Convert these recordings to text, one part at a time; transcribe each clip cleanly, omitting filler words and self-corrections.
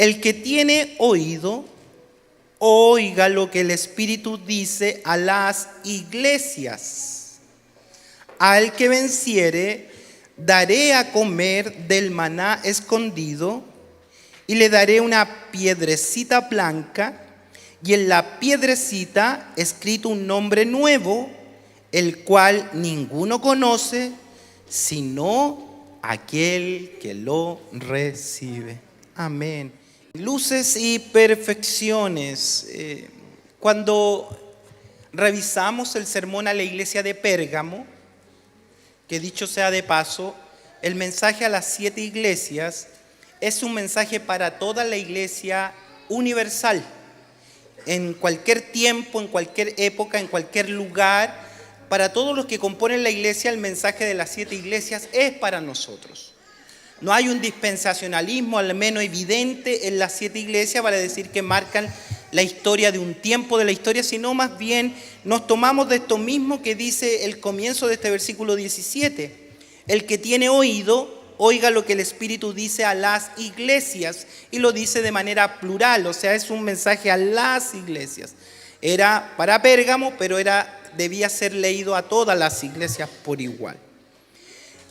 El que tiene oído, oiga lo que el Espíritu dice a las iglesias. Al que venciere, daré a comer del maná escondido, y le daré una piedrecita blanca, y en la piedrecita escrito un nombre nuevo, el cual ninguno conoce, sino aquel que lo recibe. Amén. Luces y perfecciones. Cuando revisamos el sermón a la iglesia de Pérgamo, que dicho sea de paso, el mensaje a las 7 iglesias es un mensaje para toda la iglesia universal. En cualquier tiempo, en cualquier época, en cualquier lugar, para todos los que componen la iglesia, el mensaje de las 7 iglesias es para nosotros. No hay un dispensacionalismo, al menos evidente, en las 7 iglesias para decir que marcan la historia de un tiempo de la historia, sino más bien nos tomamos de esto mismo que dice el comienzo de este versículo 17. El que tiene oído, oiga lo que el Espíritu dice a las iglesias, y lo dice de manera plural, o sea, es un mensaje a las iglesias. Era para Pérgamo, pero debía ser leído a todas las iglesias por igual.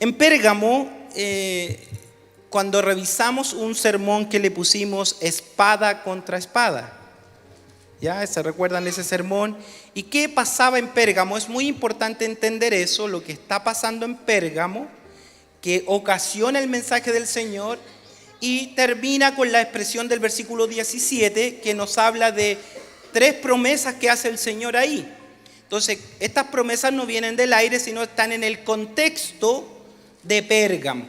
En Pérgamo, cuando revisamos un sermón que le pusimos espada contra espada, ¿ya? ¿Se recuerdan ese sermón? ¿Y qué pasaba en Pérgamo? Es muy importante entender eso, lo que está pasando en Pérgamo, que ocasiona el mensaje del Señor y termina con la expresión del versículo 17 que nos habla de 3 promesas que hace el Señor ahí. Entonces, estas promesas no vienen del aire, sino están en el contexto de Pérgamo.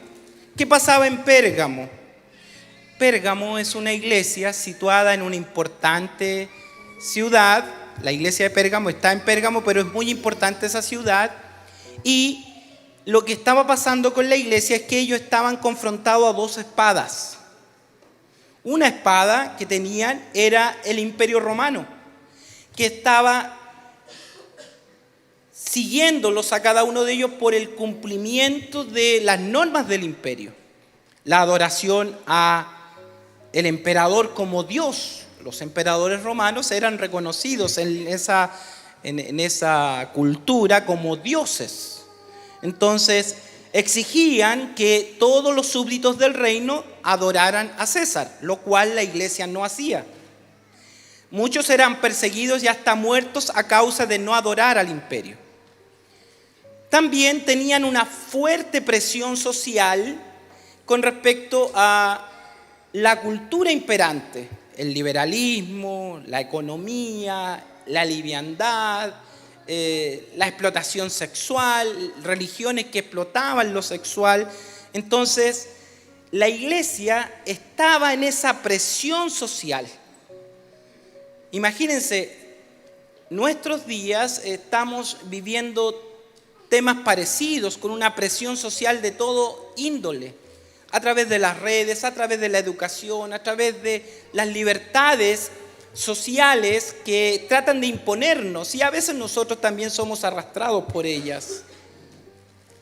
¿Qué pasaba en Pérgamo? Pérgamo es una iglesia situada en una importante ciudad. La iglesia de Pérgamo está en Pérgamo, pero es muy importante esa ciudad. Y lo que estaba pasando con la iglesia es que ellos estaban confrontados a 2 espadas. Una espada que tenían era el Imperio Romano, que estaba siguiéndolos a cada uno de ellos por el cumplimiento de las normas del imperio. La adoración a el emperador como Dios. Los emperadores romanos eran reconocidos en esa cultura como dioses. Entonces exigían que todos los súbditos del reino adoraran a César, lo cual la iglesia no hacía. Muchos eran perseguidos y hasta muertos a causa de no adorar al imperio. También tenían una fuerte presión social con respecto a la cultura imperante, el liberalismo, la economía, la liviandad, la explotación sexual, religiones que explotaban lo sexual. Entonces, la iglesia estaba en esa presión social. Imagínense, nuestros días estamos viviendo temas parecidos, con una presión social de todo índole, a través de las redes, a través de la educación, a través de las libertades sociales que tratan de imponernos, y a veces nosotros también somos arrastrados por ellas.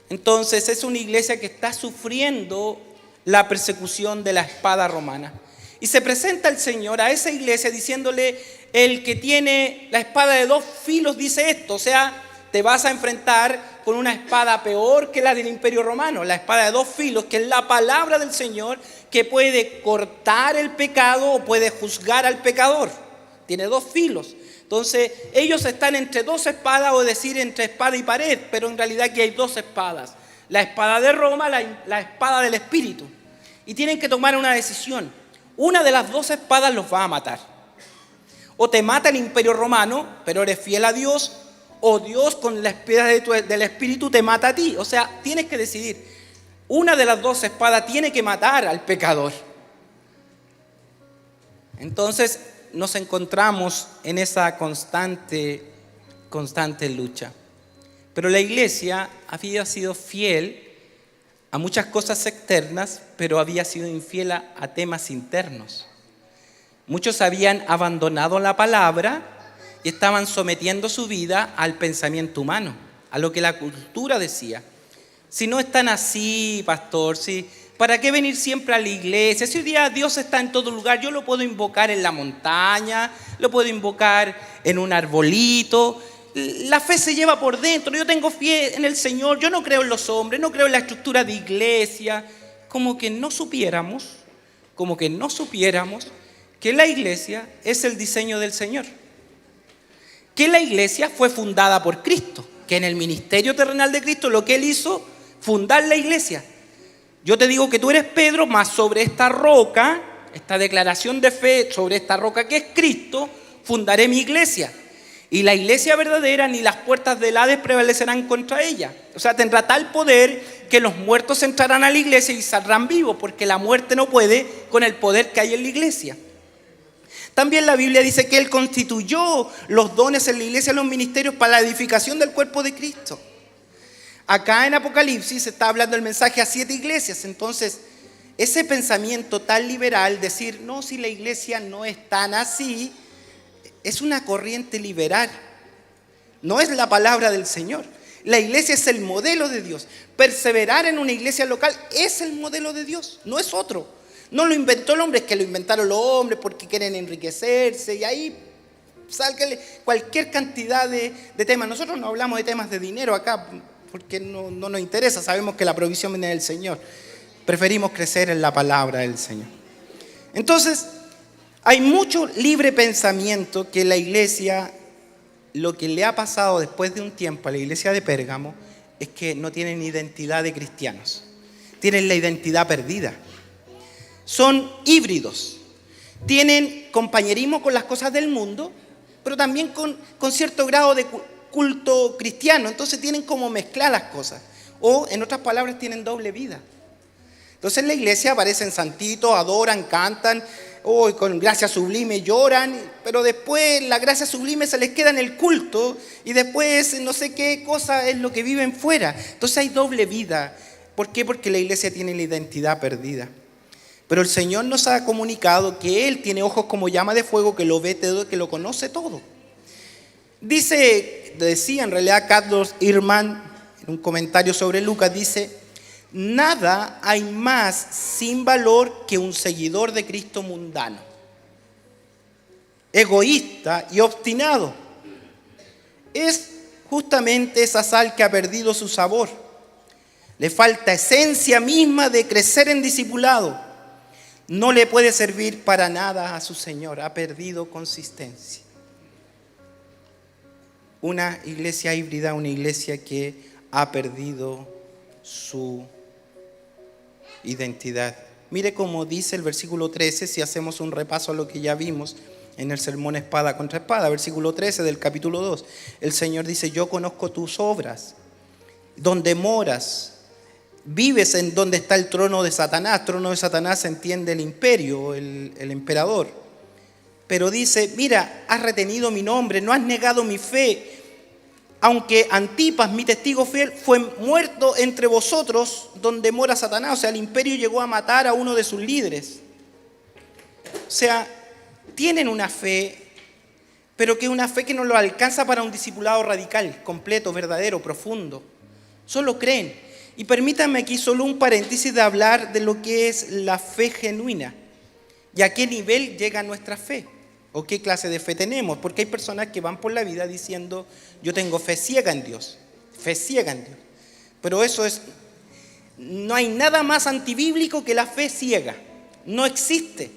Entonces es una iglesia que está sufriendo la persecución de la espada romana. Y se presenta el Señor a esa iglesia diciéndole: el que tiene la espada de 2 filos dice esto, o sea, te vas a enfrentar con una espada peor que la del Imperio Romano, la espada de 2 filos, que es la palabra del Señor, que puede cortar el pecado o puede juzgar al pecador. Tiene 2 filos. Entonces, ellos están entre 2 espadas, o decir entre espada y pared, pero en realidad aquí hay 2 espadas. La espada de Roma, la espada del Espíritu. Y tienen que tomar una decisión. Una de las 2 espadas los va a matar. O te mata el Imperio Romano, pero eres fiel a Dios, o Dios con la espada del Espíritu te mata a ti. O sea, tienes que decidir. Una de las 2 espadas tiene que matar al pecador. Entonces nos encontramos en esa constante lucha. Pero la iglesia había sido fiel a muchas cosas externas, pero había sido infiel a temas internos. Muchos habían abandonado la palabra y estaban sometiendo su vida al pensamiento humano, a lo que la cultura decía. Si no están así, pastor, si ¿Para qué venir siempre a la iglesia? Si hoy día Dios está en todo lugar, yo lo puedo invocar en la montaña, lo puedo invocar en un arbolito. La fe se lleva por dentro. Yo tengo fe en el Señor, yo no creo en los hombres, no creo en la estructura de iglesia. Como que no supiéramos que la iglesia es el diseño del Señor. Que la iglesia fue fundada por Cristo, que en el ministerio terrenal de Cristo lo que Él hizo, fundar la iglesia. Yo te digo que tú eres Pedro, mas sobre esta roca, esta declaración de fe, sobre esta roca que es Cristo, fundaré mi iglesia. Y la iglesia verdadera, ni las puertas del Hades prevalecerán contra ella. O sea, tendrá tal poder que los muertos entrarán a la iglesia y saldrán vivos, porque la muerte no puede con el poder que hay en la iglesia. También la Biblia dice que Él constituyó los dones en la iglesia, los ministerios, para la edificación del cuerpo de Cristo. Acá en Apocalipsis se está hablando el mensaje a 7 iglesias. Entonces, ese pensamiento tan liberal, decir, no, si la iglesia no es tan así, es una corriente liberal. No es la palabra del Señor. La iglesia es el modelo de Dios. Perseverar en una iglesia local es el modelo de Dios, no es otro. No lo inventó el hombre, es que lo inventaron los hombres porque quieren enriquecerse y ahí salga cualquier cantidad de temas. Nosotros no hablamos de temas de dinero acá porque no nos interesa, sabemos que la provisión viene del Señor. Preferimos crecer en la palabra del Señor. Entonces, hay mucho libre pensamiento que la iglesia, lo que le ha pasado después de un tiempo a la iglesia de Pérgamo es que no tienen identidad de cristianos, tienen la identidad perdida. Son híbridos, tienen compañerismo con las cosas del mundo, pero también con cierto grado de culto cristiano. Entonces tienen como mezclar las cosas, o en otras palabras tienen doble vida. Entonces en la iglesia aparecen santitos, adoran, cantan, con gracia sublime lloran, pero después la gracia sublime se les queda en el culto y después no sé qué cosa es lo que viven fuera. Entonces hay doble vida. ¿Por qué? Porque la iglesia tiene la identidad perdida. Pero el Señor nos ha comunicado que Él tiene ojos como llama de fuego, que lo ve todo, que lo conoce todo. Decía en realidad Carlos Ehrman, en un comentario sobre Lucas, dice: nada hay más sin valor que un seguidor de Cristo mundano, egoísta y obstinado. Es justamente esa sal que ha perdido su sabor. Le falta esencia misma de crecer en discipulado. No le puede servir para nada a su Señor. Ha perdido consistencia. Una iglesia híbrida, una iglesia que ha perdido su identidad. Mire cómo dice el versículo 13, si hacemos un repaso a lo que ya vimos en el sermón espada contra espada, versículo 13 del capítulo 2. El Señor dice: yo conozco tus obras, donde moras, vives en donde está el trono de Satanás. Trono de Satanás se entiende el imperio, el emperador. Pero dice: mira, has retenido mi nombre, no has negado mi fe. Aunque Antipas, mi testigo fiel, fue muerto entre vosotros donde mora Satanás. O sea, el imperio llegó a matar a uno de sus líderes. O sea, tienen una fe, pero que es una fe que no lo alcanza para un discipulado radical, completo, verdadero, profundo. Solo creen. Y permítanme aquí solo un paréntesis de hablar de lo que es la fe genuina y a qué nivel llega nuestra fe. ¿O qué clase de fe tenemos? Porque hay personas que van por la vida diciendo: yo tengo fe ciega en Dios. Fe ciega en Dios. Pero eso es... No hay nada más antibíblico que la fe ciega. No existe.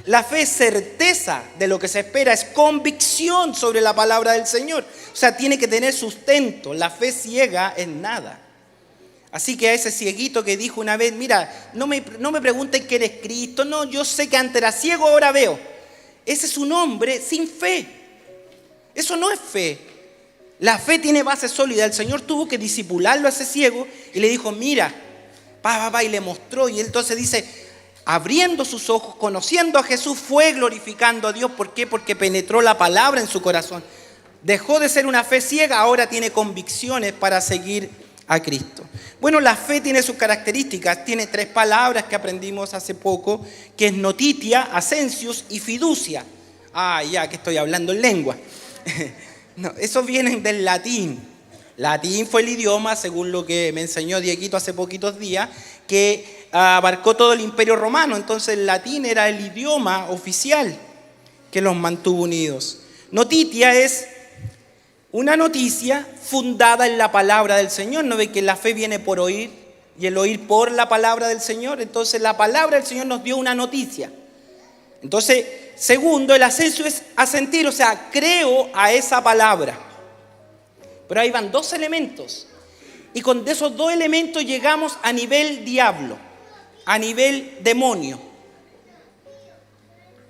La fe es certeza de lo que se espera. Es convicción sobre la palabra del Señor. O sea, tiene que tener sustento. La fe ciega es nada. Así que a ese cieguito que dijo una vez: mira, no me pregunten qué eres Cristo. No, yo sé que antes era ciego, ahora veo. Ese es un hombre sin fe. Eso no es fe. La fe tiene base sólida. El Señor tuvo que disipularlo a ese ciego y le dijo: mira, y le mostró. Y él entonces dice, abriendo sus ojos, conociendo a Jesús, fue glorificando a Dios. ¿Por qué? Porque penetró la palabra en su corazón. Dejó de ser una fe ciega, ahora tiene convicciones para seguir a Cristo. Bueno, la fe tiene sus características. Tiene 3 palabras que aprendimos hace poco, que es notitia, ascensius y fiducia. Ya que estoy hablando en lengua. No, esos vienen del latín. Latín fue el idioma, según lo que me enseñó Dieguito hace poquitos días, que abarcó todo el Imperio Romano, entonces el latín era el idioma oficial que los mantuvo unidos. Notitia es una noticia fundada en la palabra del Señor. ¿No ve que la fe viene por oír y el oír por la palabra del Señor? Entonces la palabra del Señor nos dio una noticia. Entonces, segundo, el ascenso es asentir, o sea, creo a esa palabra. Pero ahí van dos elementos. Y con esos dos elementos llegamos a nivel diablo, a nivel demonio.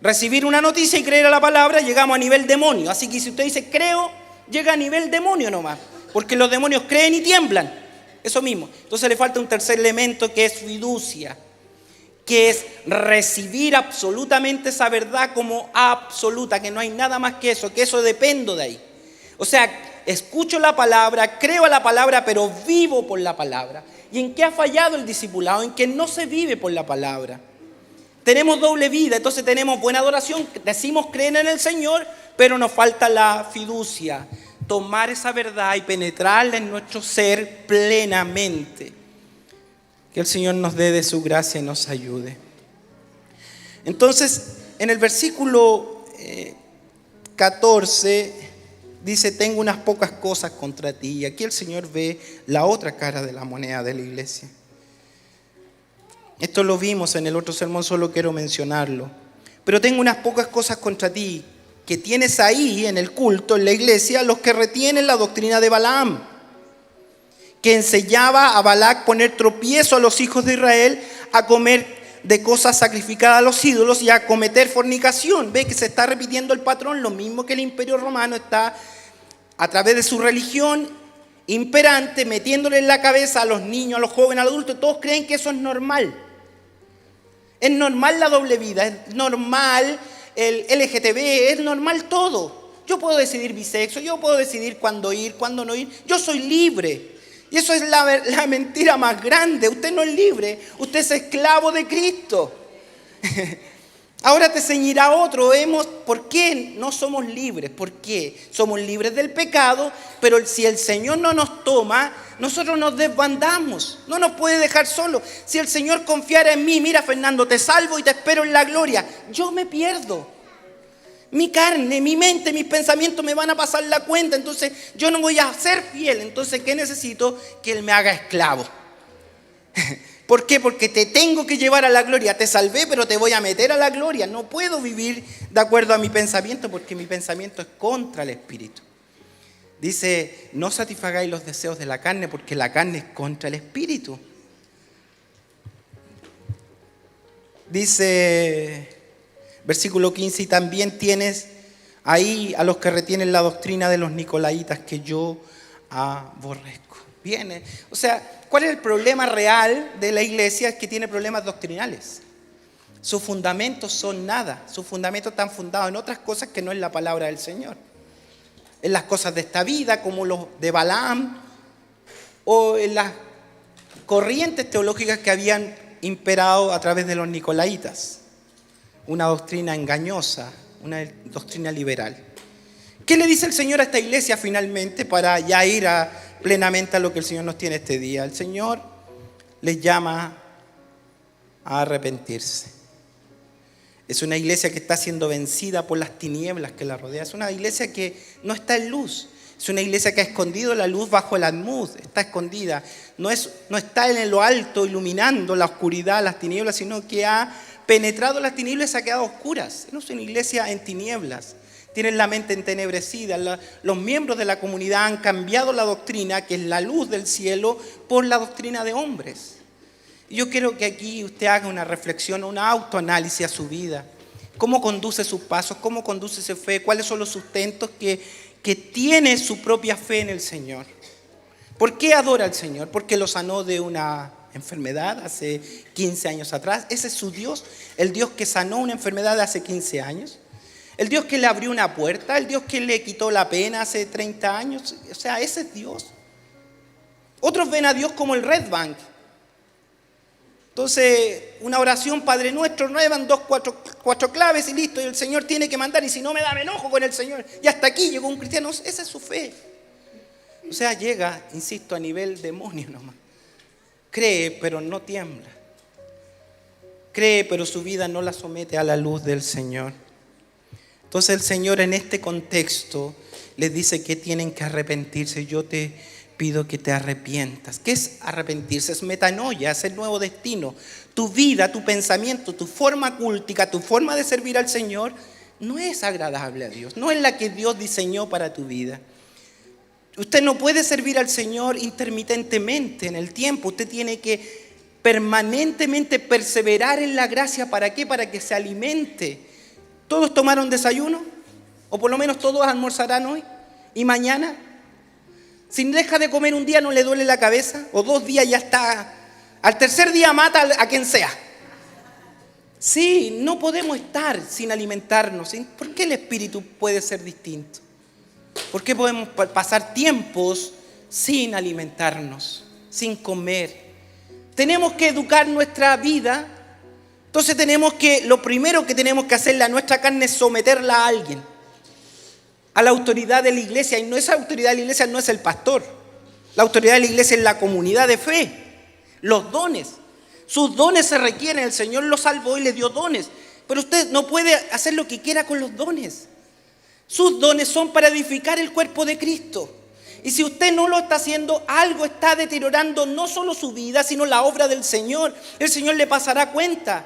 Recibir una noticia y creer a la palabra, llegamos a nivel demonio. Así que si usted dice creo, llega a nivel demonio nomás. Porque los demonios creen y tiemblan. Eso mismo. Entonces le falta un tercer elemento que es fiducia, que es recibir absolutamente esa verdad como absoluta, que no hay nada más que eso dependo de ahí. O sea, escucho la palabra, creo a la palabra, pero vivo por la palabra. ¿Y en qué ha fallado el discipulado? En que no se vive por la palabra. Tenemos doble vida, entonces tenemos buena adoración, decimos creer en el Señor, pero nos falta la fiducia, tomar esa verdad y penetrarla en nuestro ser plenamente. Que el Señor nos dé de su gracia y nos ayude. Entonces, en el versículo 14 dice, tengo unas pocas cosas contra ti. Y aquí el Señor ve la otra cara de la moneda de la iglesia. Esto lo vimos en el otro sermón, solo quiero mencionarlo. Pero tengo unas pocas cosas contra ti, que tienes ahí en el culto, en la iglesia, los que retienen la doctrina de Balaam, que enseñaba a Balac poner tropiezo a los hijos de Israel a comer de cosas sacrificadas a los ídolos y a cometer fornicación. Ve que se está repitiendo el patrón, lo mismo que el Imperio Romano está a través de su religión imperante, metiéndole en la cabeza a los niños, a los jóvenes, a los adultos. Todos creen que eso es normal. Es normal la doble vida, es normal el LGTB, es normal todo. Yo puedo decidir mi sexo, yo puedo decidir cuándo ir, cuándo no ir. Yo soy libre. Y eso es la mentira más grande. Usted no es libre, usted es esclavo de Cristo. Ahora te ceñirá otro. Vemos por qué no somos libres. ¿Por qué? Somos libres del pecado, pero si el Señor no nos toma, nosotros nos desbandamos. No nos puede dejar solos. Si el Señor confiara en mí, mira Fernando, te salvo y te espero en la gloria, yo me pierdo. Mi carne, mi mente, mis pensamientos me van a pasar la cuenta, entonces yo no voy a ser fiel. Entonces, ¿qué necesito? Que Él me haga esclavo. ¿Por qué? Porque te tengo que llevar a la gloria. Te salvé, pero te voy a meter a la gloria. No puedo vivir de acuerdo a mi pensamiento, porque mi pensamiento es contra el Espíritu. Dice, no satisfagáis los deseos de la carne, porque la carne es contra el Espíritu. Dice, versículo 15, y también tienes ahí a los que retienen la doctrina de los nicolaitas, que yo aborrezco. Viene, o sea, ¿cuál es el problema real de la iglesia? Es que tiene problemas doctrinales. Sus fundamentos son nada. Sus fundamentos están fundados en otras cosas que no es la palabra del Señor. En las cosas de esta vida, como los de Balaam, o en las corrientes teológicas que habían imperado a través de los nicolaitas. Una doctrina engañosa, una doctrina liberal. ¿Qué le dice el Señor a esta iglesia finalmente para ya ir plenamente a lo que el Señor nos tiene este día? El Señor les llama a arrepentirse. Es una iglesia que está siendo vencida por las tinieblas que la rodean. Es una iglesia que no está en luz. Es una iglesia que ha escondido la luz bajo el almud. Está escondida. No está en lo alto iluminando la oscuridad, las tinieblas, sino que ha penetrado las tinieblas y se ha quedado a oscuras. No es una iglesia en tinieblas. Tienen la mente entenebrecida. Los miembros de la comunidad han cambiado la doctrina, que es la luz del cielo, por la doctrina de hombres. Y yo quiero que aquí usted haga una reflexión, un autoanálisis a su vida. ¿Cómo conduce sus pasos? ¿Cómo conduce su fe? ¿Cuáles son los sustentos que tiene su propia fe en el Señor? ¿Por qué adora al Señor? Porque lo sanó de una enfermedad hace 15 años atrás. Ese es su Dios, el Dios que sanó una enfermedad de hace 15 años. El Dios que le abrió una puerta, el Dios que le quitó la pena hace 30 años. O sea, ese es Dios. Otros ven a Dios como el Red Bank. Entonces, una oración, Padre Nuestro, nuevan 4 claves y listo. Y el Señor tiene que mandar. Y si no me da, me enojo con el Señor. Y hasta aquí llegó un cristiano. Esa es su fe. O sea, llega, insisto, a nivel demonio nomás. Cree, pero no tiembla. cree, pero su vida no la somete a la luz del Señor. Entonces el Señor en este contexto les dice que tienen que arrepentirse. Yo te pido que te arrepientas. ¿Qué es arrepentirse? Es metanoia, es el nuevo destino. Tu vida, tu pensamiento, tu forma cúltica, tu forma de servir al Señor no es agradable a Dios, no es la que Dios diseñó para tu vida. Usted no puede servir al Señor intermitentemente en el tiempo. Usted tiene que permanentemente perseverar en la gracia. ¿Para qué? Para que se alimente. ¿Todos tomaron desayuno? ¿O por lo menos todos almorzarán hoy? ¿Y mañana? Si deja de comer un día, ¿no le duele la cabeza? ¿O 2 días ya está? Al tercer día mata a quien sea. Sí, no podemos estar sin alimentarnos. ¿Por qué el espíritu puede ser distinto? ¿Por qué podemos pasar tiempos sin alimentarnos, sin comer? Tenemos que educar nuestra vida. Entonces lo primero que tenemos que hacerle a nuestra carne es someterla a alguien, a la autoridad de la iglesia. Y esa autoridad de la iglesia no es el pastor. La autoridad de la iglesia es la comunidad de fe, los dones. Sus dones se requieren. El Señor los salvó y le dio dones. Pero usted no puede hacer lo que quiera con los dones. Sus dones son para edificar el cuerpo de Cristo. Y si usted no lo está haciendo, algo está deteriorando no solo su vida, sino la obra del Señor. El Señor le pasará cuenta.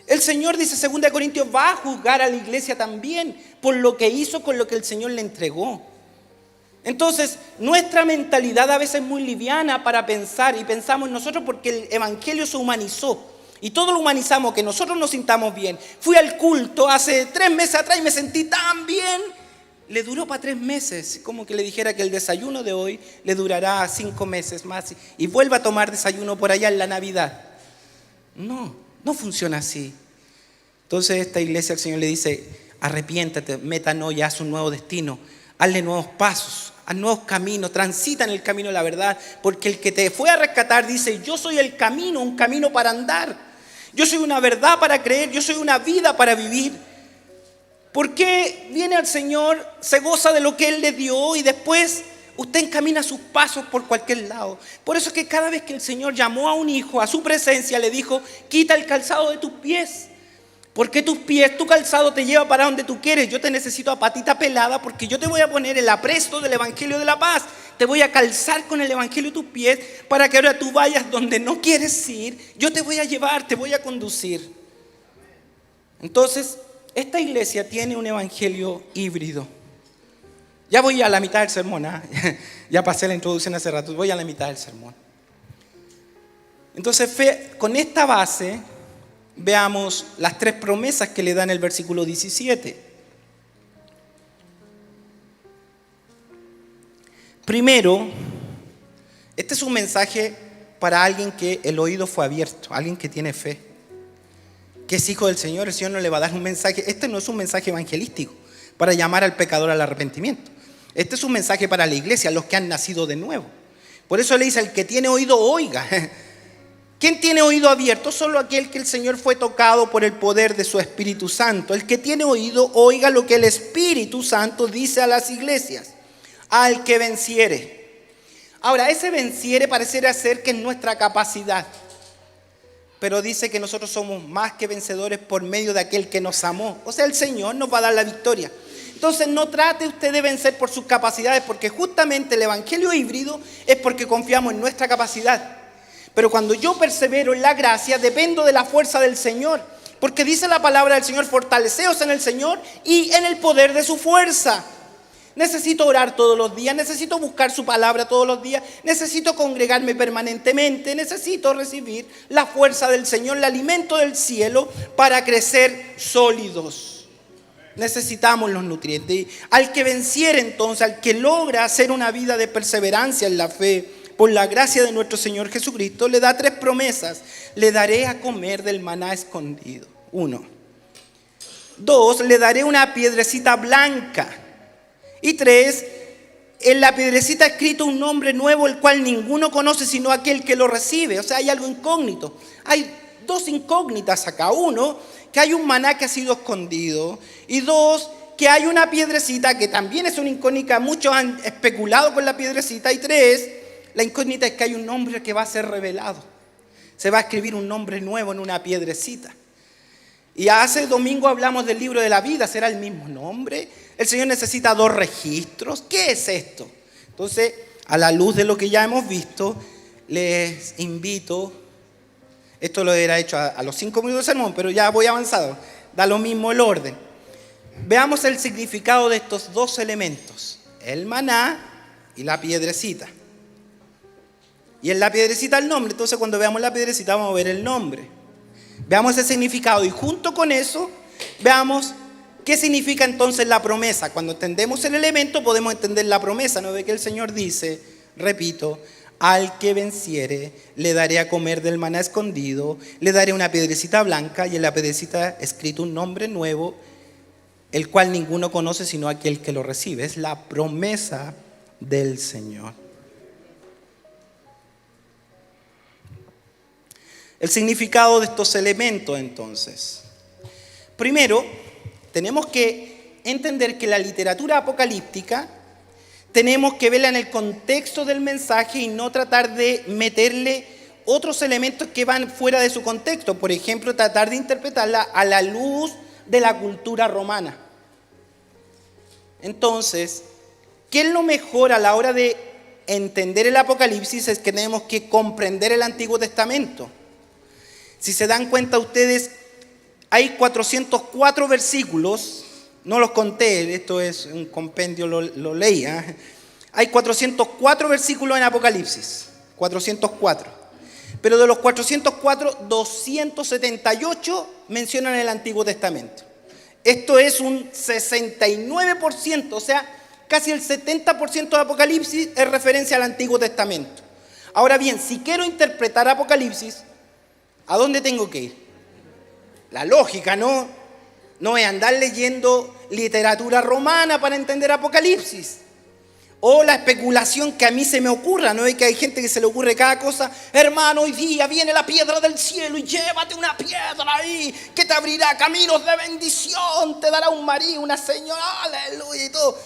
El Señor, dice 2 Corintios, va a juzgar a la iglesia también por lo que hizo con lo que el Señor le entregó. Entonces, nuestra mentalidad a veces es muy liviana para pensar, y pensamos nosotros porque el evangelio se humanizó. Y todo lo humanizamos, que nosotros nos sintamos bien. Fui al culto hace 3 meses atrás y me sentí tan bien. Le duró para 3 meses. Como que le dijera que el desayuno de hoy le durará 5 meses más. Y vuelva a tomar desayuno por allá en la Navidad. No funciona así. Entonces esta iglesia, el Señor le dice, arrepiéntate, metanoia, haz un nuevo destino. Hazle nuevos pasos, haz nuevos caminos, transita en el camino de la verdad. Porque el que te fue a rescatar dice, yo soy el camino, un camino para andar. Yo soy una verdad para creer, yo soy una vida para vivir. ¿Por qué viene al Señor, se goza de lo que Él le dio y después usted encamina sus pasos por cualquier lado? Por eso es que cada vez que el Señor llamó a un hijo a su presencia, le dijo, quita el calzado de tus pies. Porque tus pies, tu calzado te lleva para donde tú quieres. Yo te necesito a patita pelada porque yo te voy a poner el apresto del evangelio de la paz. Te voy a calzar con el evangelio de tus pies para que ahora tú vayas donde no quieres ir. Yo te voy a llevar, te voy a conducir. Entonces, esta iglesia tiene un evangelio híbrido. Ya voy a la mitad del sermón, ¿eh? Ya pasé la introducción hace rato, voy a la mitad del sermón. Entonces, con esta base, veamos las 3 promesas que le da en el versículo 17. Primero, este es un mensaje para alguien que el oído fue abierto, alguien que tiene fe, que es hijo del Señor. El Señor no le va a dar un mensaje. Este no es un mensaje evangelístico para llamar al pecador al arrepentimiento. Este es un mensaje para la iglesia, los que han nacido de nuevo. Por eso le dice, el que tiene oído, oiga. ¿Quién tiene oído abierto? Solo aquel que el Señor fue tocado por el poder de su Espíritu Santo. El que tiene oído, oiga lo que el Espíritu Santo dice a las iglesias. Al que venciere. Ahora, ese venciere pareciera ser que es nuestra capacidad. Pero dice que nosotros somos más que vencedores por medio de aquel que nos amó. O sea, el Señor nos va a dar la victoria. Entonces no trate usted de vencer por sus capacidades, porque justamente el evangelio híbrido es porque confiamos en nuestra capacidad. Pero cuando yo persevero en la gracia, dependo de la fuerza del Señor. Porque dice la palabra del Señor, fortaleceos en el Señor y en el poder de su fuerza. Necesito orar todos los días, necesito buscar su palabra todos los días, necesito congregarme permanentemente, necesito recibir la fuerza del Señor, el alimento del cielo para crecer sólidos. Necesitamos los nutrientes. Al que venciere entonces, al que logra hacer una vida de perseverancia en la fe, por la gracia de nuestro Señor Jesucristo, le da 3 promesas. Le daré a comer del maná escondido. 1. 2, le daré una piedrecita blanca. Y 3, en la piedrecita ha escrito un nombre nuevo, el cual ninguno conoce sino aquel que lo recibe. O sea, hay algo incógnito. Hay 2 incógnitas acá. 1, que hay un maná que ha sido escondido. Y 2, que hay una piedrecita que también es una incógnita. Muchos han especulado con la piedrecita. Y 3, la incógnita es que hay un nombre que va a ser revelado. Se va a escribir un nombre nuevo en una piedrecita. Y hace domingo hablamos del libro de la vida. ¿Será el mismo nombre? El Señor necesita 2 registros. ¿Qué es esto? Entonces, a la luz de lo que ya hemos visto, les invito. Esto lo hubiera hecho a los 5 minutos del sermón, pero ya voy avanzado. Da lo mismo el orden. Veamos el significado de estos 2 elementos. El maná y la piedrecita. Y en la piedrecita el nombre. Entonces cuando veamos la piedrecita vamos a ver el nombre. Veamos el significado y junto con eso veamos qué significa entonces la promesa. Cuando entendemos el elemento podemos entender la promesa. ¿No ve que el Señor dice, repito, al que venciere le daré a comer del maná escondido, le daré una piedrecita blanca y en la piedrecita escrito un nombre nuevo, el cual ninguno conoce sino aquel que lo recibe? Es la promesa del Señor. El significado de estos elementos entonces. Primero, tenemos que entender que la literatura apocalíptica tenemos que verla en el contexto del mensaje y no tratar de meterle otros elementos que van fuera de su contexto. Por ejemplo, tratar de interpretarla a la luz de la cultura romana. Entonces, ¿qué es lo mejor a la hora de entender el Apocalipsis? Es que tenemos que comprender el Antiguo Testamento. Si se dan cuenta ustedes, hay 404 versículos, no los conté, esto es un compendio, lo leí. Hay 404 versículos en Apocalipsis, 404. Pero de los 404, 278 mencionan el Antiguo Testamento. Esto es un 69%, o sea, casi el 70% de Apocalipsis es referencia al Antiguo Testamento. Ahora bien, si quiero interpretar Apocalipsis, ¿a dónde tengo que ir? La lógica, ¿no? No es andar leyendo literatura romana para entender Apocalipsis. O la especulación que a mí se me ocurra, ¿no? Es que hay gente que se le ocurre cada cosa. Hermano, hoy día viene la piedra del cielo y llévate una piedra ahí que te abrirá caminos de bendición, te dará un marido, una señora, aleluya y todo.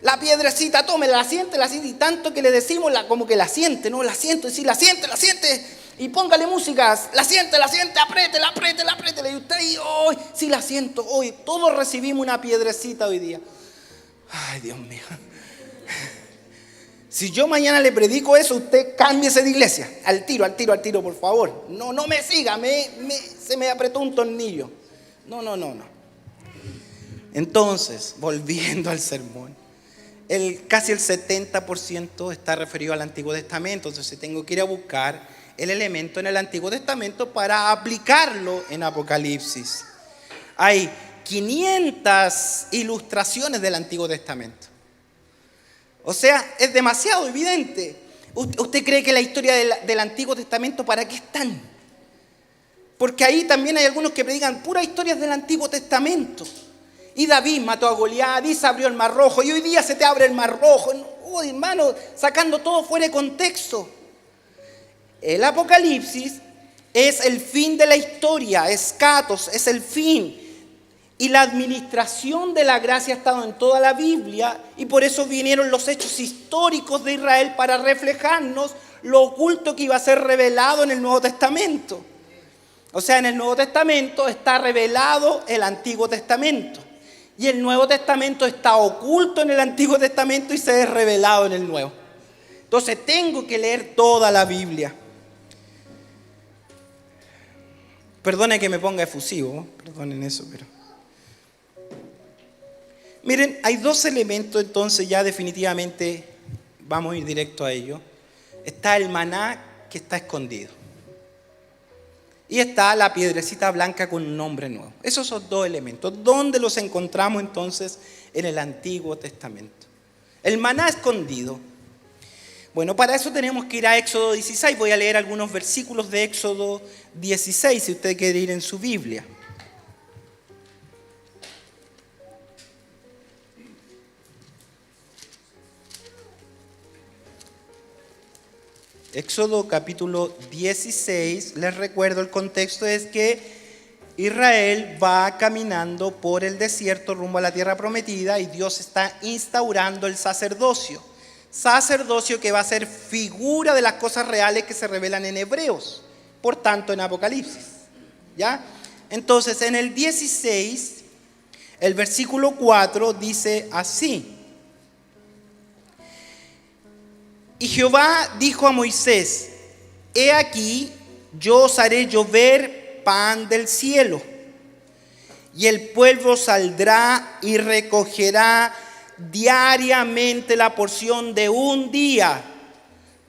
La piedrecita, tómela, la siente, y tanto que le decimos como que la siente, ¿no? La siento, y sí, la siente. Y póngale música, la siente, apriétela. Y usted, hoy sí la siento, hoy. Todos recibimos una piedrecita hoy día. Ay, Dios mío. Si yo mañana le predico eso, usted cámbiese de iglesia. Al tiro, por favor. No me siga, se me apretó un tornillo. No. Entonces, volviendo al sermón. Casi el 70% está referido al Antiguo Testamento. Entonces tengo que ir a buscar el elemento en el Antiguo Testamento para aplicarlo en Apocalipsis. Hay 500 ilustraciones del Antiguo Testamento. O sea, es demasiado evidente. ¿Usted cree que la historia del Antiguo Testamento para qué están? Porque ahí también hay algunos que predican puras historias del Antiguo Testamento. Y David mató a Goliat, y se abrió el Mar Rojo, y hoy día se te abre el Mar Rojo. Uy, hermano, sacando todo fuera de contexto. El Apocalipsis es el fin de la historia, es Katos, es el fin. Y la administración de la gracia ha estado en toda la Biblia, y por eso vinieron los hechos históricos de Israel para reflejarnos lo oculto que iba a ser revelado en el Nuevo Testamento. O sea, en el Nuevo Testamento está revelado el Antiguo Testamento. Y el Nuevo Testamento está oculto en el Antiguo Testamento y se es revelado en el Nuevo. Entonces tengo que leer toda la Biblia. Perdone que me ponga efusivo, perdonen eso, pero... Miren, hay 2 elementos, entonces ya definitivamente vamos a ir directo a ello. Está el maná que está escondido. Y está la piedrecita blanca con un nombre nuevo. Esos son 2 elementos. ¿Dónde los encontramos entonces en el Antiguo Testamento? El maná escondido. Bueno, para eso tenemos que ir a Éxodo 16. Voy a leer algunos versículos de Éxodo 16, si usted quiere ir en su Biblia. Éxodo capítulo 16, les recuerdo el contexto es que Israel va caminando por el desierto rumbo a la tierra prometida y Dios está instaurando el sacerdocio. Sacerdocio que va a ser figura de las cosas reales que se revelan en Hebreos. por tanto en Apocalipsis. ¿Ya? Entonces, en el 16, el versículo 4 dice así: y Jehová dijo a Moisés: he aquí, yo os haré llover pan del cielo, y el pueblo saldrá y recogerá diariamente la porción de un día.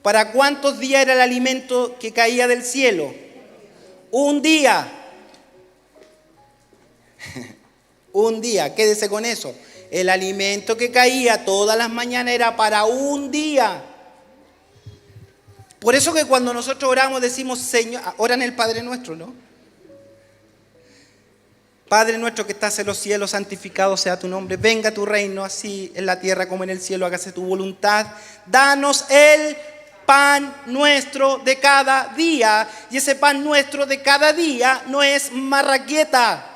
¿Para cuántos días era el alimento que caía del cielo? Un día. Un día, quédese con eso. El alimento que caía todas las mañanas era para un día. Por eso que cuando nosotros oramos decimos, Señor, oran el Padre Nuestro, ¿no? Padre nuestro que estás en los cielos, santificado sea tu nombre. Venga tu reino, así en la tierra como en el cielo, hágase tu voluntad. Danos el pan nuestro de cada día. Y ese pan nuestro de cada día no es marraqueta.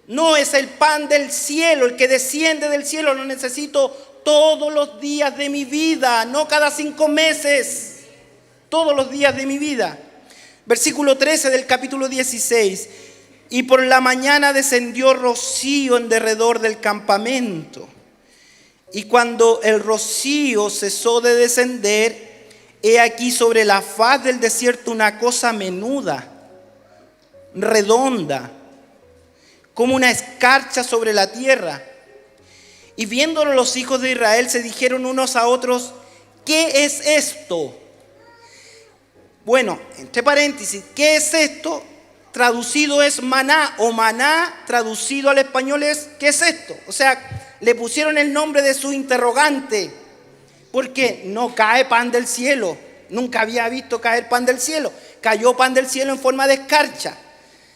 No es el pan del cielo, el que desciende del cielo. Lo necesito todos los días de mi vida, no cada 5 meses. Todos los días de mi vida. Versículo 13 del capítulo 16. Y por la mañana descendió rocío en derredor del campamento. Y cuando el rocío cesó de descender, he aquí sobre la faz del desierto una cosa menuda, redonda, como una escarcha sobre la tierra. Y viéndolo los hijos de Israel se dijeron unos a otros: ¿qué es esto? Bueno, entre paréntesis, ¿qué es esto? Traducido es maná, o maná traducido al español es ¿qué es esto? O sea, le pusieron el nombre de su interrogante, porque no cae pan del cielo. Nunca había visto caer pan del cielo. Cayó pan del cielo en forma de escarcha.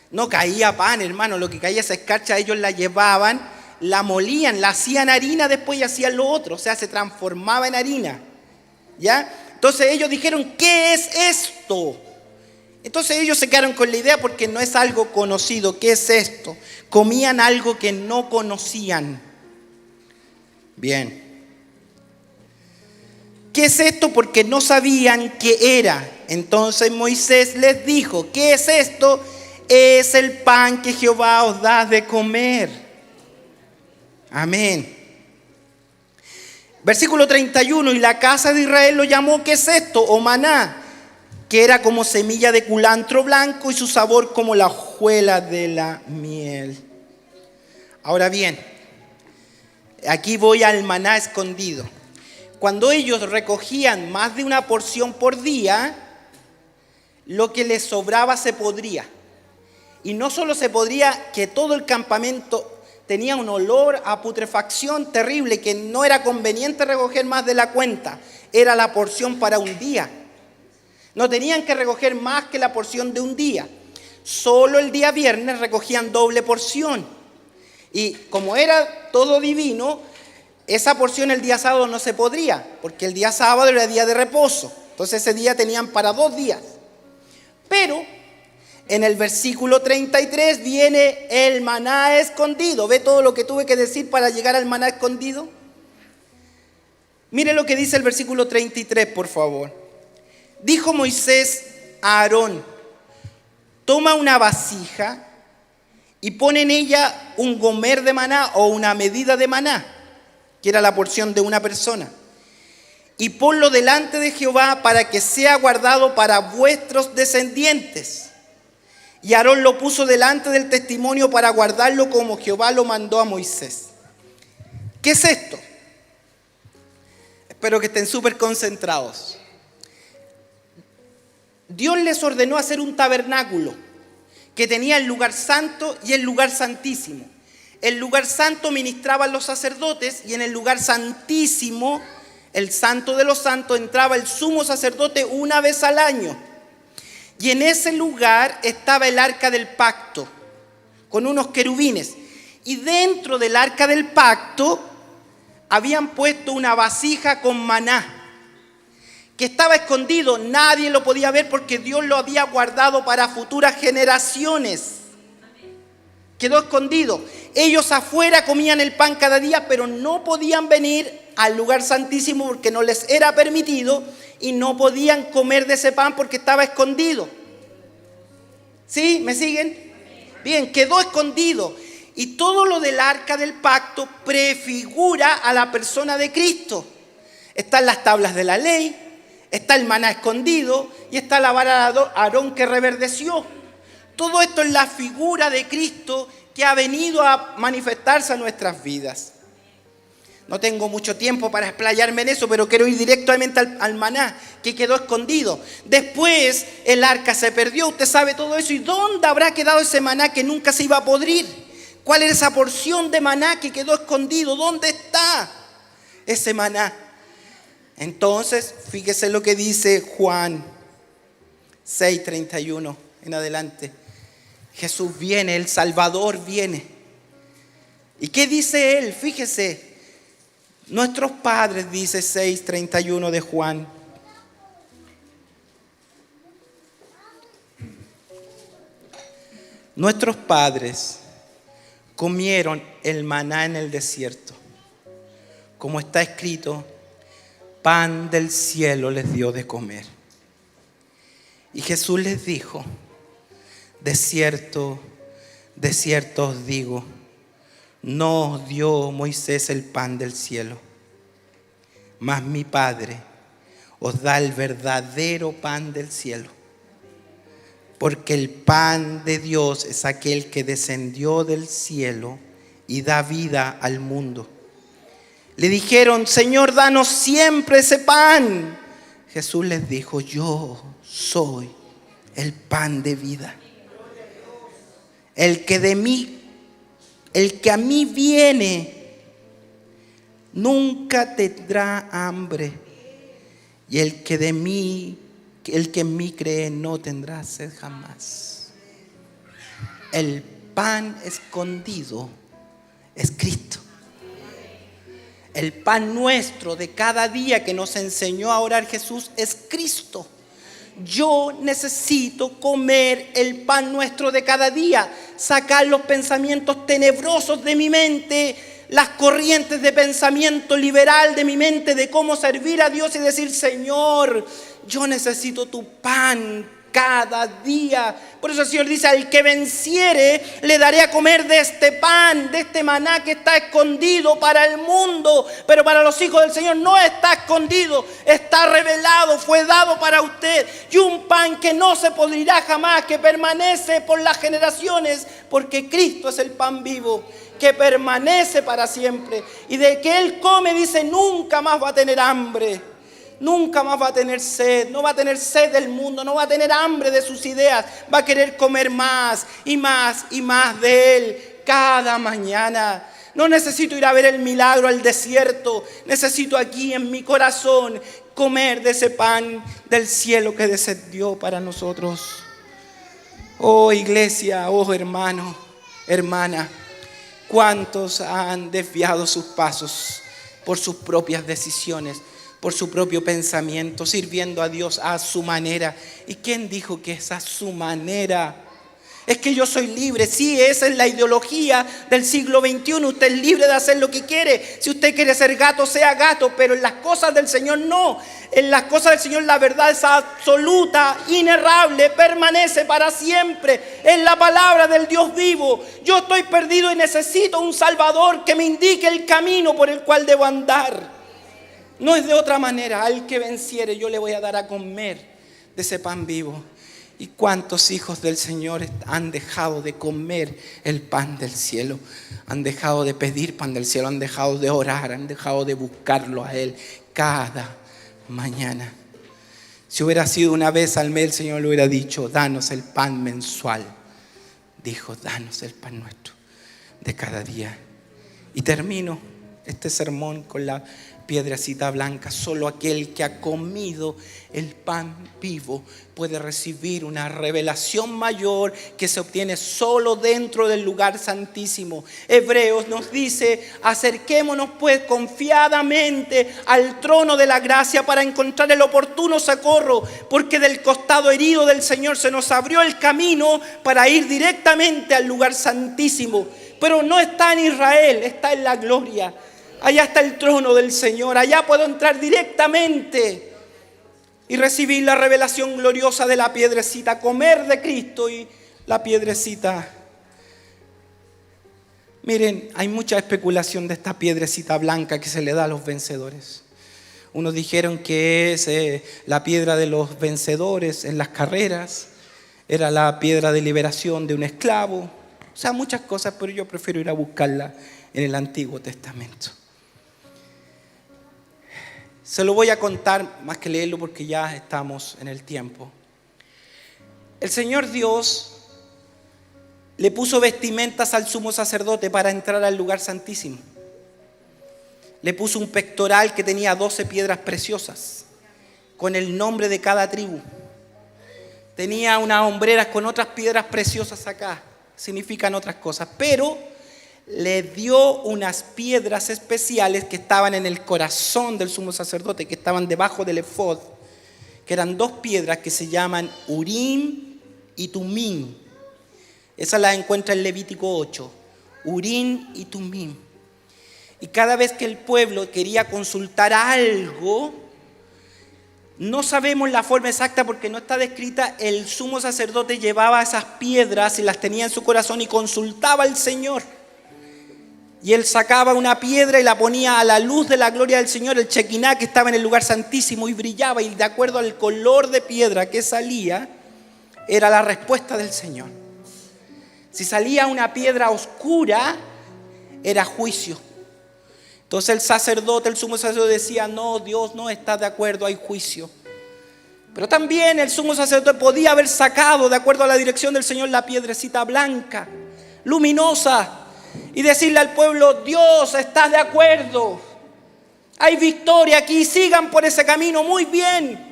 No caía pan, hermano. Lo que caía esa escarcha, ellos la llevaban, la molían, la hacían harina después y hacían lo otro. O sea, se transformaba en harina. ¿Ya? Entonces ellos dijeron, ¿qué es esto? Entonces ellos se quedaron con la idea porque no es algo conocido. ¿Qué es esto? Comían algo que no conocían. Bien. ¿Qué es esto? Porque no sabían qué era. Entonces Moisés les dijo, ¿qué es esto? Es el pan que Jehová os da de comer. Amén. Versículo 31, y la casa de Israel lo llamó, ¿qué es esto? O maná, que era como semilla de culantro blanco y su sabor como la hojuela de la miel. Ahora bien, aquí voy al maná escondido. Cuando ellos recogían más de una porción por día, lo que les sobraba se podría. Y no solo se podría, que todo el campamento tenía un olor a putrefacción terrible, que no era conveniente recoger más de la cuenta. Era la porción para un día. No tenían que recoger más que la porción de un día. Solo el día viernes recogían doble porción. Y como era todo divino, esa porción el día sábado no se podría, porque el día sábado era día de reposo. Entonces ese día tenían para 2 días. Pero en el versículo 33 viene el maná escondido. ¿Ve todo lo que tuve que decir para llegar al maná escondido? Mire lo que dice el versículo 33, por favor. Dijo Moisés a Aarón: toma una vasija y pon en ella un gomer de maná o una medida de maná, que era la porción de una persona, y ponlo delante de Jehová para que sea guardado para vuestros descendientes. Y Aarón lo puso delante del testimonio para guardarlo como Jehová lo mandó a Moisés. ¿Qué es esto? Espero que estén súper concentrados. Dios les ordenó hacer un tabernáculo que tenía el lugar santo y el lugar santísimo. El lugar santo ministraban los sacerdotes y en el lugar santísimo, el santo de los santos, entraba el sumo sacerdote una vez al año. Y en ese lugar estaba el arca del pacto con unos querubines. Y dentro del arca del pacto habían puesto una vasija con maná, que estaba escondido, nadie lo podía ver porque Dios lo había guardado para futuras generaciones. Quedó escondido. Ellos afuera comían el pan cada día, pero no podían venir al lugar santísimo porque no les era permitido y no podían comer de ese pan porque estaba escondido. ¿Sí? ¿Me siguen? Bien, quedó escondido. Y todo lo del arca del pacto prefigura a la persona de Cristo. Están las tablas de la ley, está el maná escondido y está la vara de Aarón que reverdeció. Todo esto es la figura de Cristo que ha venido a manifestarse a nuestras vidas. No tengo mucho tiempo para explayarme en eso, pero quiero ir directamente al maná que quedó escondido. Después el arca se perdió, usted sabe todo eso. ¿Y dónde habrá quedado ese maná que nunca se iba a podrir? ¿Cuál era esa porción de maná que quedó escondido? ¿Dónde está ese maná? Entonces, fíjese lo que dice Juan 6:31 en adelante. Jesús viene, el Salvador viene. ¿Y qué dice él? Fíjese, nuestros padres, dice 6:31 de Juan. Nuestros padres comieron el maná en el desierto, como está escrito, pan del cielo les dio de comer. Y Jesús les dijo, de cierto, de cierto os digo, no os dio Moisés el pan del cielo, mas mi Padre os da el verdadero pan del cielo. Porque el pan de Dios es aquel que descendió del cielo y da vida al mundo. Le dijeron, Señor, danos siempre ese pan. Jesús les dijo, yo soy el pan de vida. El que a mí viene, nunca tendrá hambre. Y el que en mí cree, no tendrá sed jamás. El pan escondido es Cristo. El pan nuestro de cada día que nos enseñó a orar Jesús es Cristo. Yo necesito comer el pan nuestro de cada día, sacar los pensamientos tenebrosos de mi mente, las corrientes de pensamiento liberal de mi mente, de cómo servir a Dios y decir, Señor, yo necesito tu pan cada día. Por eso el Señor dice, al que venciere le daré a comer de este pan, de este maná que está escondido para el mundo, pero para los hijos del Señor no está escondido, está revelado, fue dado para usted. Y un pan que no se podrirá jamás, que permanece por las generaciones, porque Cristo es el pan vivo, que permanece para siempre. Y de que Él come, dice, nunca más va a tener hambre. Nunca más va a tener sed, no va a tener sed del mundo, no va a tener hambre de sus ideas, va a querer comer más y más y más de Él cada mañana. No necesito ir a ver el milagro al desierto, necesito aquí en mi corazón comer de ese pan del cielo que descendió para nosotros. Oh iglesia, oh hermano, hermana, ¿cuántos han desviado sus pasos por sus propias decisiones? Por su propio pensamiento, sirviendo a Dios a su manera. ¿Y quién dijo que es a su manera? Es que yo soy libre. Sí, esa es la ideología del siglo XXI. Usted es libre de hacer lo que quiere. Si usted quiere ser gato, sea gato. Pero en las cosas del Señor no. En las cosas del Señor la verdad es absoluta, inerrable, permanece para siempre. Es la palabra del Dios vivo. Yo estoy perdido y necesito un Salvador que me indique el camino por el cual debo andar. No es de otra manera. Al que venciere yo le voy a dar a comer de ese pan vivo. ¿Y cuántos hijos del Señor han dejado de comer el pan del cielo? Han dejado de pedir pan del cielo, han dejado de orar, han dejado de buscarlo a Él cada mañana. Si hubiera sido una vez al mes, el Señor le hubiera dicho, danos el pan mensual. Dijo, danos el pan nuestro de cada día. Y termino este sermón con la piedrecita blanca. Solo aquel que ha comido el pan vivo puede recibir una revelación mayor que se obtiene solo dentro del lugar santísimo. Hebreos nos dice: acerquémonos pues confiadamente al trono de la gracia para encontrar el oportuno socorro, porque del costado herido del Señor se nos abrió el camino para ir directamente al lugar santísimo. Pero no está en Israel, está en la gloria. Allá está el trono del Señor. Allá puedo entrar directamente y recibir la revelación gloriosa de la piedrecita, comer de Cristo y la piedrecita. Miren, hay mucha especulación de esta piedrecita blanca que se le da a los vencedores. Unos dijeron que es la piedra de los vencedores en las carreras. Era la piedra de liberación de un esclavo. O sea, muchas cosas, pero yo prefiero ir a buscarla en el Antiguo Testamento. Se lo voy a contar más que leerlo porque ya estamos en el tiempo. El Señor Dios le puso vestimentas al sumo sacerdote para entrar al lugar santísimo. Le puso un pectoral que tenía 12 piedras preciosas con el nombre de cada tribu. Tenía unas hombreras con otras piedras preciosas acá. Significan otras cosas, pero le dio unas piedras especiales que estaban en el corazón del sumo sacerdote, que estaban debajo del efod, que eran 2 piedras que se llaman Urim y Tumim. Esa la encuentra en Levítico 8, Urim y Tumim. Y cada vez que el pueblo quería consultar algo, no sabemos la forma exacta porque no está descrita, el sumo sacerdote llevaba esas piedras y las tenía en su corazón y consultaba al Señor. Y él sacaba una piedra y la ponía a la luz de la gloria del Señor, el Shekinah que estaba en el lugar santísimo, y brillaba, y de acuerdo al color de piedra que salía, era la respuesta del Señor. Si salía una piedra oscura, era juicio. Entonces el sacerdote, el sumo sacerdote decía: no, Dios no está de acuerdo, hay juicio. Pero también el sumo sacerdote podía haber sacado, de acuerdo a la dirección del Señor, la piedrecita blanca, luminosa, y decirle al pueblo: Dios está de acuerdo, hay victoria aquí, sigan por ese camino, muy bien.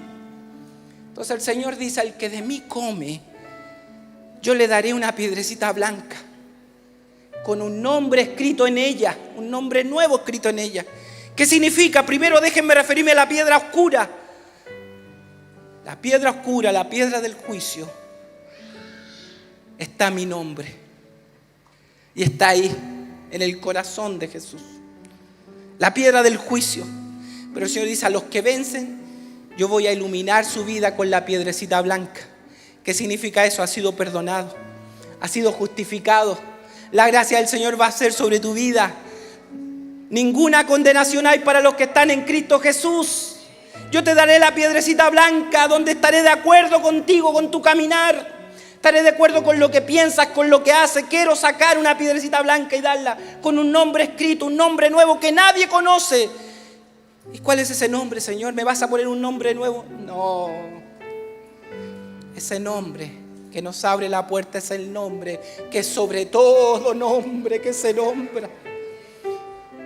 Entonces el Señor dice: al que de mí come, yo le daré una piedrecita blanca con un nombre escrito en ella, un nombre nuevo escrito en ella. ¿Qué significa? Primero déjenme referirme a la piedra oscura. La piedra oscura, la piedra del juicio, está mi nombre. Y está ahí, en el corazón de Jesús. La piedra del juicio. Pero el Señor dice: a los que vencen, yo voy a iluminar su vida con la piedrecita blanca. ¿Qué significa eso? Ha sido perdonado, ha sido justificado. La gracia del Señor va a ser sobre tu vida. Ninguna condenación hay para los que están en Cristo Jesús. Yo te daré la piedrecita blanca donde estaré de acuerdo contigo, con tu caminar. Estaré de acuerdo con lo que piensas, con lo que haces. Quiero sacar una piedrecita blanca y darla con un nombre escrito, un nombre nuevo que nadie conoce. ¿Y cuál es ese nombre, Señor? ¿Me vas a poner un nombre nuevo? No. Ese nombre que nos abre la puerta es el nombre que sobre todo nombre que se nombra.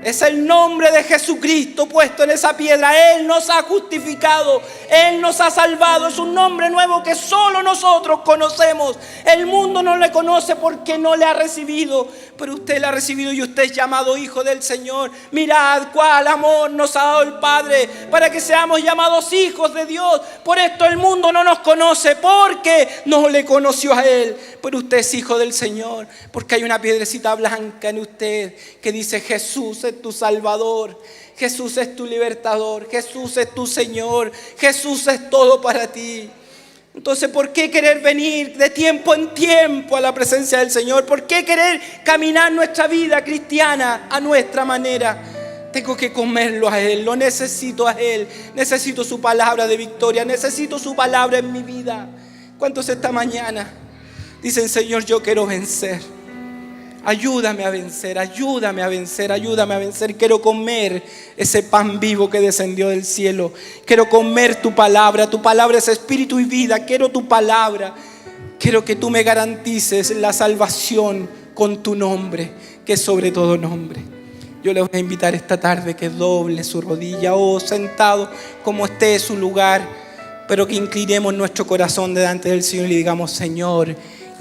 Es el nombre de Jesucristo puesto en esa piedra. Él nos ha justificado, Él nos ha salvado. Es un nombre nuevo que solo nosotros conocemos. El mundo no le conoce porque no le ha recibido, pero usted le ha recibido y usted es llamado hijo del Señor. Mirad cuál amor nos ha dado el Padre para que seamos llamados hijos de Dios. Por esto el mundo no nos conoce, porque no le conoció a Él. Pero usted es hijo del Señor, porque hay una piedrecita blanca en usted que dice: Jesús es tu Salvador, Jesús es tu libertador, Jesús es tu Señor, Jesús es todo para ti. Entonces, ¿por qué querer venir de tiempo en tiempo a la presencia del Señor? ¿Por qué querer caminar nuestra vida cristiana a nuestra manera? Tengo que comerlo a Él, lo necesito a Él, necesito su palabra de victoria, necesito su palabra en mi vida. ¿Cuántos esta mañana dicen: Señor, yo quiero vencer? Ayúdame a vencer, ayúdame a vencer, ayúdame a vencer. Quiero comer ese pan vivo que descendió del cielo. Quiero comer tu palabra es espíritu y vida. Quiero tu palabra. Quiero que tú me garantices la salvación con tu nombre, que es sobre todo nombre. Yo les voy a invitar esta tarde que doble su rodilla o sentado como esté en su lugar, pero que inclinemos nuestro corazón delante del Señor y digamos: Señor,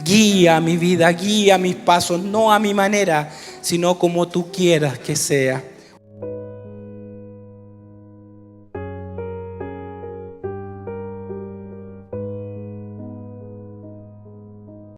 guía mi vida, guía mis pasos, no a mi manera, sino como tú quieras que sea.